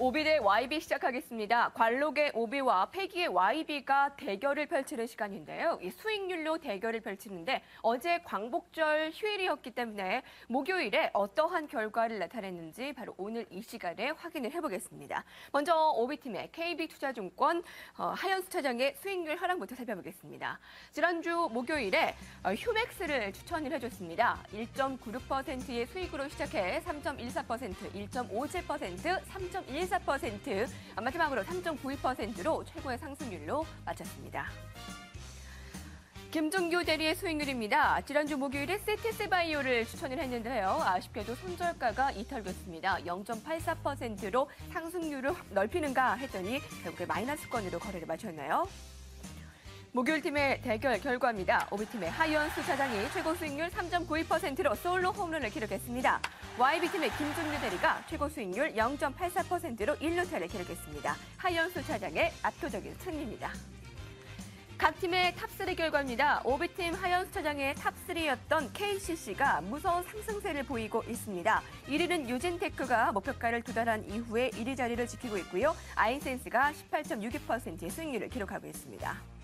오비 대 YB 시작하겠습니다. 관록의 오비와 패기의 YB가 대결을 펼치는 시간인데요. 이 수익률로 대결을 펼치는데 어제 광복절 휴일이었기 때문에 목요일에 어떠한 결과를 나타냈는지 바로 오늘 이 시간에 확인을 해보겠습니다. 먼저 오비팀의 KB투자증권 하연수 차장의 수익률 하락부터 살펴보겠습니다. 지난주 목요일에 휴맥스를 추천을 해줬습니다. 1.96%의 수익으로 시작해 3.14%, 1.57%, 3.14%, 마지막으로 3.92%로 최고의 상승률로 마쳤습니다. 김종규 대리의 수익률입니다. 지난주 목요일에 세티스바이오를 추천을 했는데요. 아쉽게도 손절가가 이탈됐습니다. 0.84%로 상승률을 넓히는가 했더니 결국에 마이너스권으로 거래를 마쳤네요. 목요일 팀의 대결 결과입니다. 오비팀의 하연수 차장이 최고 수익률 3.92%로 솔로 홈런을 기록했습니다. YB팀의 김종규 대리가 최고 수익률 0.84%로 1루타를 기록했습니다. 하연수 차장의 압도적인 승리입니다. 각 팀의 탑3 결과입니다. 오비팀 하연수 차장의 탑3였던 KCC가 무서운 상승세를 보이고 있습니다. 1위는 유진테크가 목표가를 도달한 이후에 1위 자리를 지키고 있고요. 아인센스가 18.62%의 수익률을 기록하고 있습니다.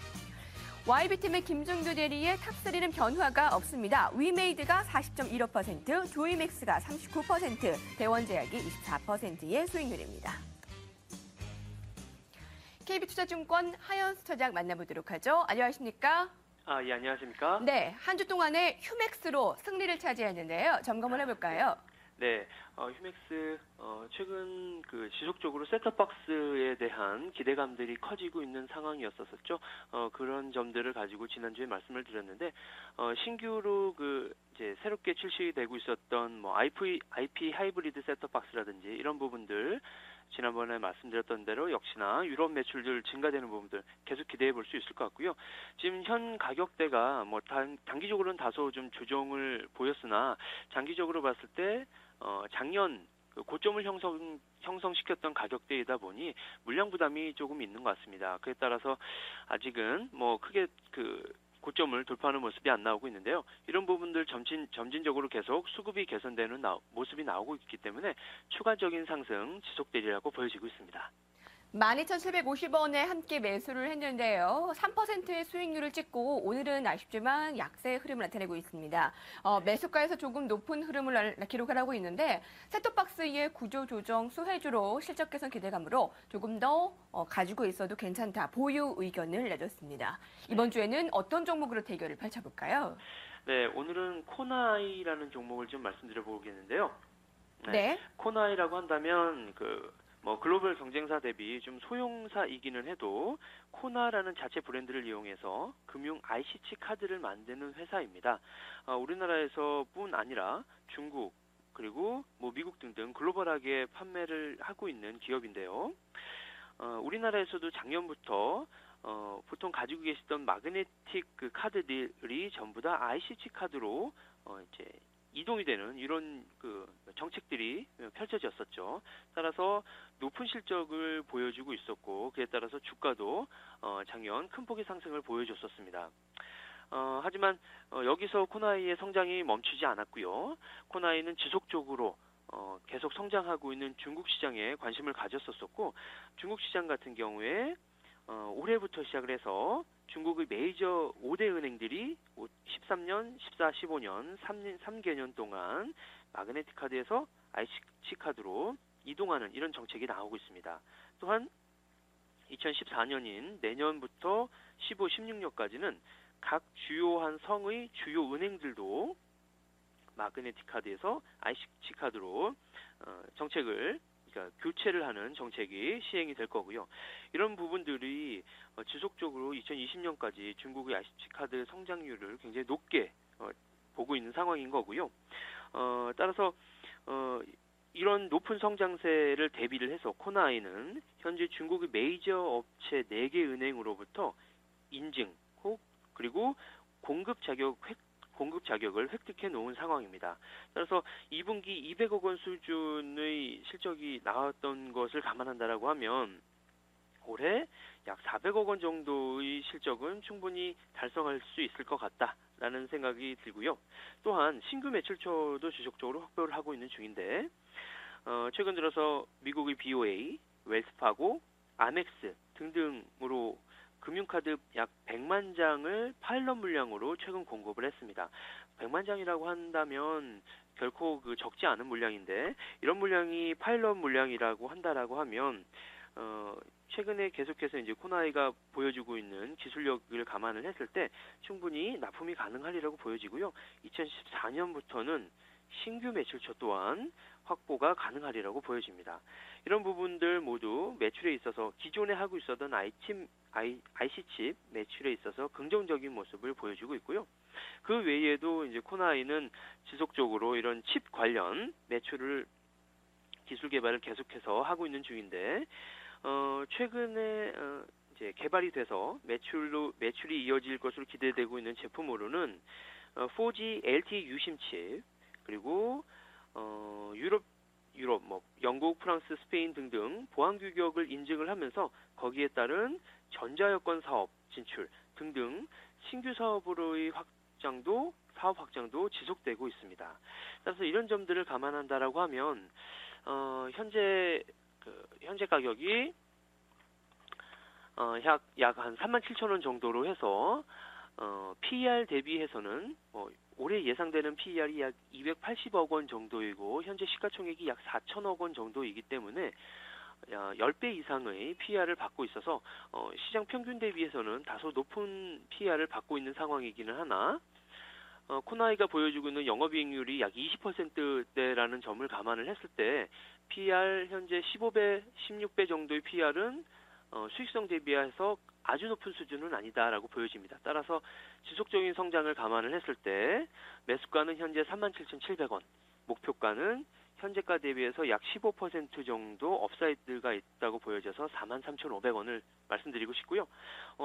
YB팀의 김종규 대리의 탑3는 변화가 없습니다. 위메이드가 40.15%, 조이맥스가 39%, 대원제약이 24%의 수익률입니다. KB투자증권 하연수 차장 만나보도록 하죠. 안녕하십니까? 예, 안녕하십니까? 네, 한 주 동안에 휴맥스로 승리를 차지했는데요. 점검을 해볼까요? 네, 휴맥스 최근 지속적으로 셋톱박스에 대한 기대감들이 커지고 있는 상황이었었죠. 그런 점들을 가지고 지난주에 말씀을 드렸는데 신규로 이제 새롭게 출시되고 있었던 IP 하이브리드 셋톱박스라든지 이런 부분들 지난번에 말씀드렸던 대로 역시나 유럽 매출들 증가되는 부분들 계속 기대해 볼 수 있을 것 같고요. 지금 현 가격대가 단기적으로는 다소 좀 조정을 보였으나 장기적으로 봤을 때 작년 고점을 형성시켰던 가격대이다 보니 물량 부담이 조금 있는 것 같습니다. 그에 따라서 아직은 크게 고점을 돌파하는 모습이 안 나오고 있는데요. 이런 부분들 점진적으로 계속 수급이 개선되는 모습이 나오고 있기 때문에 추가적인 상승 지속되리라고 보여지고 있습니다. 12,750원에 함께 매수를 했는데요. 3%의 수익률을 찍고 오늘은 아쉽지만 약세의 흐름을 나타내고 있습니다. 매수가에서 조금 높은 흐름을 기록을 하고 있는데 셋톱박스의 구조 조정 수혜주로 실적 개선 기대감으로 조금 더 가지고 있어도 괜찮다. 보유 의견을 내줬습니다. 이번 주에는 어떤 종목으로 대결을 펼쳐볼까요? 네, 오늘은 코나이라는 종목을 좀 말씀드려 보겠는데요. 네. 코나이라고 한다면 글로벌 경쟁사 대비 좀 소형사이기는 해도 코나라는 자체 브랜드를 이용해서 금융 ICC 카드를 만드는 회사입니다. 우리나라에서뿐 아니라 중국 그리고 미국 등등 글로벌하게 판매를 하고 있는 기업인데요. 우리나라에서도 작년부터 보통 가지고 계시던 마그네틱 카드들이 전부 다 ICC 카드로 이제 이동이 되는 이런 정책들이 펼쳐졌었죠. 따라서 높은 실적을 보여주고 있었고 그에 따라서 주가도 작년 큰 폭의 상승을 보여줬었습니다. 하지만 여기서 코나이의 성장이 멈추지 않았고요. 코나이는 지속적으로 계속 성장하고 있는 중국 시장에 관심을 가졌었고 중국 시장 같은 경우에 올해부터 시작을 해서 중국의 메이저 5대 은행들이 13년, 14, 15년, 3개년 동안 마그네틱 카드에서 IC 카드로 이동하는 이런 정책이 나오고 있습니다. 또한 2014년인 내년부터 15, 16년까지는 각 주요한 성의 주요 은행들도 마그네틱 카드에서 IC 카드로 정책을 교체를 하는 정책이 시행이 될 거고요. 이런 부분들이 지속적으로 2020년까지 중국의 IC 카드 성장률을 굉장히 높게 보고 있는 상황인 거고요. 따라서 이런 높은 성장세를 대비를 해서 코나이는 현재 중국의 메이저 업체 4개 은행으로부터 인증 그리고 공급 자격을 획득해 놓은 상황입니다. 따라서 2분기 200억 원 수준의 실적이 나왔던 것을 감안한다라고 하면 올해 약 400억 원 정도의 실적은 충분히 달성할 수 있을 것 같다라는 생각이 들고요. 또한 신규 매출처도 지속적으로 확보를 하고 있는 중인데 최근 들어서 미국의 BOA, 웰스파고, 아멕스 등등으로 금융카드 약 100만 장을 파일럿 물량으로 최근 공급을 했습니다. 100만 장이라고 한다면 결코 적지 않은 물량인데, 이런 물량이 파일럿 물량이라고 한다라고 하면 최근에 계속해서 이제 코나이가 보여주고 있는 기술력을 감안을 했을 때 충분히 납품이 가능하리라고 보여지고요. 2014년부터는 신규 매출처 또한 확보가 가능하리라고 보여집니다. 이런 부분들 모두 매출에 있어서 기존에 하고 있었던 IC칩 매출에 있어서 긍정적인 모습을 보여주고 있고요. 그 외에도 이제 코나이는 지속적으로 이런 칩 관련 매출을 기술 개발을 계속해서 하고 있는 중인데, 최근에 이제 개발이 돼서 매출이 이어질 것으로 기대되고 있는 제품으로는 4G LTE 유심 칩, 그리고 유럽, 영국, 프랑스, 스페인 등등 보안 규격을 인증을 하면서 거기에 따른 전자여권 사업 진출 등등 신규 사업으로의 사업 확장도 지속되고 있습니다. 따라서 이런 점들을 감안한다라고 하면 현재 가격이 약 한 37,000원 정도로 해서 PER 대비해서는 올해 예상되는 PER이 약 280억 원 정도이고 현재 시가총액이 약 4천억 원 정도이기 때문에 10배 이상의 PER을 받고 있어서 시장 평균 대비해서는 다소 높은 PER을 받고 있는 상황이기는 하나, 코나이가 보여주고 있는 영업이익률이 약 20%대라는 점을 감안을 했을 때 PER 현재 15배, 16배 정도의 PER은 수익성 대비해서 아주 높은 수준은 아니다라고 보여집니다. 따라서 지속적인 성장을 감안을 했을 때 매수가는 현재 37,700원, 목표가는 현재가 대비해서 약 15% 정도 업사이드가 있다고 보여져서 43,500원을 말씀드리고 싶고요.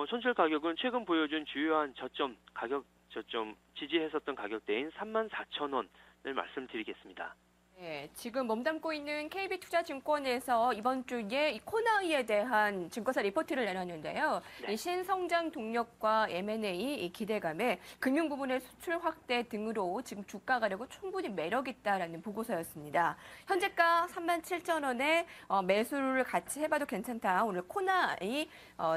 손절 가격은 최근 보여준 주요한 저점 지지했었던 가격대인 34,000원을 말씀드리겠습니다. 네, 지금 몸담고 있는 KB투자증권에서 이번 주에 이 코나이에 대한 증권사 리포트를 내놨는데요. 네. 이 신성장 동력과 M&A 이 기대감에 금융 부분의 수출 확대 등으로 지금 주가 가려고 충분히 매력 있다라는 보고서였습니다. 현재가 37,000원에 매수를 같이 해봐도 괜찮다. 오늘 코나이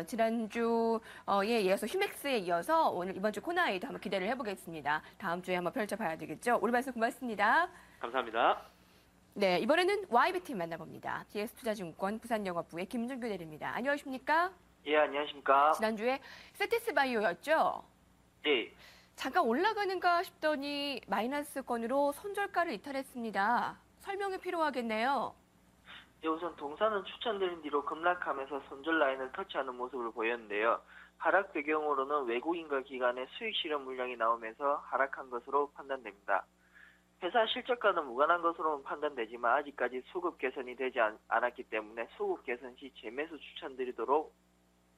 지난주에 이어서 휴맥스에 이어서 오늘 이번 주 코나이도 한번 기대를 해보겠습니다. 다음 주에 한번 펼쳐봐야 되겠죠. 오늘 말씀 고맙습니다. 감사합니다. 네, 이번에는 YB팀 만나봅니다. DS투자증권 부산영업부의 김준규 대리입니다. 안녕하십니까? 예, 안녕하십니까? 지난주에 세티스바이오였죠? 예, 잠깐 올라가는가 싶더니 마이너스권으로 손절가를 이탈했습니다. 설명이 필요하겠네요. 예, 우선 동사는 추천드린 뒤로 급락하면서 손절 라인을 터치하는 모습을 보였는데요. 하락 배경으로는 외국인과 기관의 수익 실현 물량이 나오면서 하락한 것으로 판단됩니다. 회사 실적과는 무관한 것으로는 판단되지만 아직까지 수급 개선이 되지 않았기 때문에 수급 개선 시 재매수 추천드리도록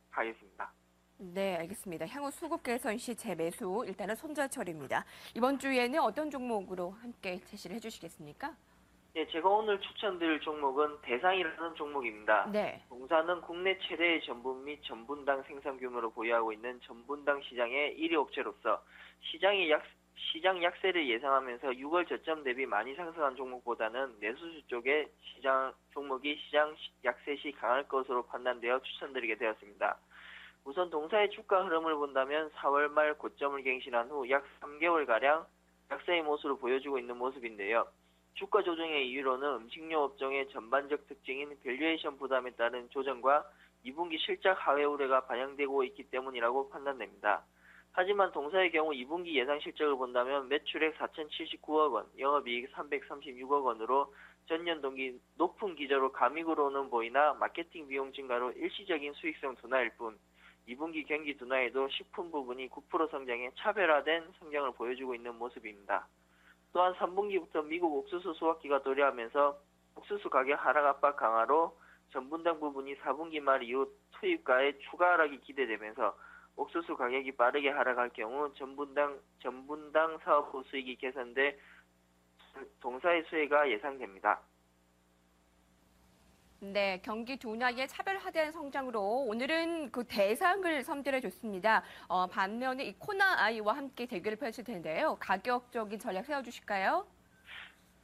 하겠습니다. 네, 알겠습니다. 향후 수급 개선 시 재매수, 일단은 손절 처리입니다. 이번 주에는 어떤 종목으로 함께 제시를 해주시겠습니까? 예, 제가 오늘 추천드릴 종목은 대상이라는 종목입니다. 네. 동사는 국내 최대의 전분 및 전분당 생산 규모를 보유하고 있는 전분당 시장의 1위 업체로서 시장 약세를 예상하면서 6월 저점 대비 많이 상승한 종목보다는 내수주 쪽의 종목이 시장 약세 시 강할 것으로 판단되어 추천드리게 되었습니다. 우선 동사의 주가 흐름을 본다면 4월 말 고점을 갱신한 후 약 3개월가량 약세의 모습을 보여주고 있는 모습인데요. 주가 조정의 이유로는 음식료 업종의 전반적 특징인 밸류에이션 부담에 따른 조정과 2분기 실적 하회 우려가 반영되고 있기 때문이라고 판단됩니다. 하지만 동사의 경우 2분기 예상 실적을 본다면 매출액 4,079억 원, 영업이익 336억 원으로 전년 동기 높은 기저로 감익으로는 보이나 마케팅 비용 증가로 일시적인 수익성 둔화일 뿐 2분기 경기 둔화에도 식품 부분이 9% 성장해 차별화된 성장을 보여주고 있는 모습입니다. 또한 3분기부터 미국 옥수수 수확기가 도래하면서 옥수수 가격 하락 압박 강화로 전분당 부분이 4분기 말 이후 투입가의 추가 하락이 기대되면서 옥수수 가격이 빠르게 하락할 경우 전분당 사업부 수익이 개선돼 동사의 수혜가 예상됩니다. 네, 경기 둔화의 차별화된 성장으로 오늘은 그 대상을 선별해 줬습니다. 반면에 이 코나아이와 함께 대결을 펼칠 텐데요. 가격적인 전략 세워주실까요?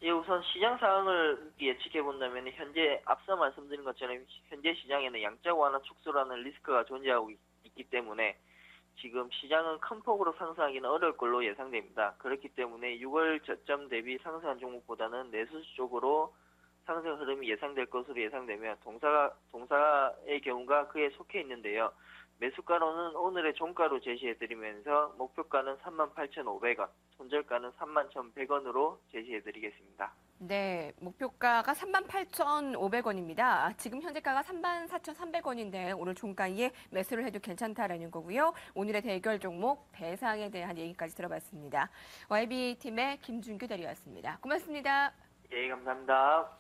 예, 우선 시장 상황을 예측해 본다면 현재 앞서 말씀드린 것처럼 현재 시장에는 양적 완화 축소라는 리스크가 존재하고 있기 때문에 지금 시장은 큰 폭으로 상승하기는 어려울 걸로 예상됩니다. 그렇기 때문에 6월 저점 대비 상승한 종목보다는 내수주 쪽으로 상승 흐름이 예상될 것으로 예상되며 동사의 경우가 그에 속해 있는데요. 매수가로는 오늘의 종가로 제시해드리면서 목표가는 38,500원, 손절가는 31,100원으로 제시해드리겠습니다. 네, 목표가가 38,500원입니다. 지금 현재가가 34,300원인데 오늘 종가에 매수를 해도 괜찮다라는 거고요. 오늘의 대결 종목 대상에 대한 얘기까지 들어봤습니다. YB팀의 김준규 대리였습니다. 고맙습니다. 예, 감사합니다.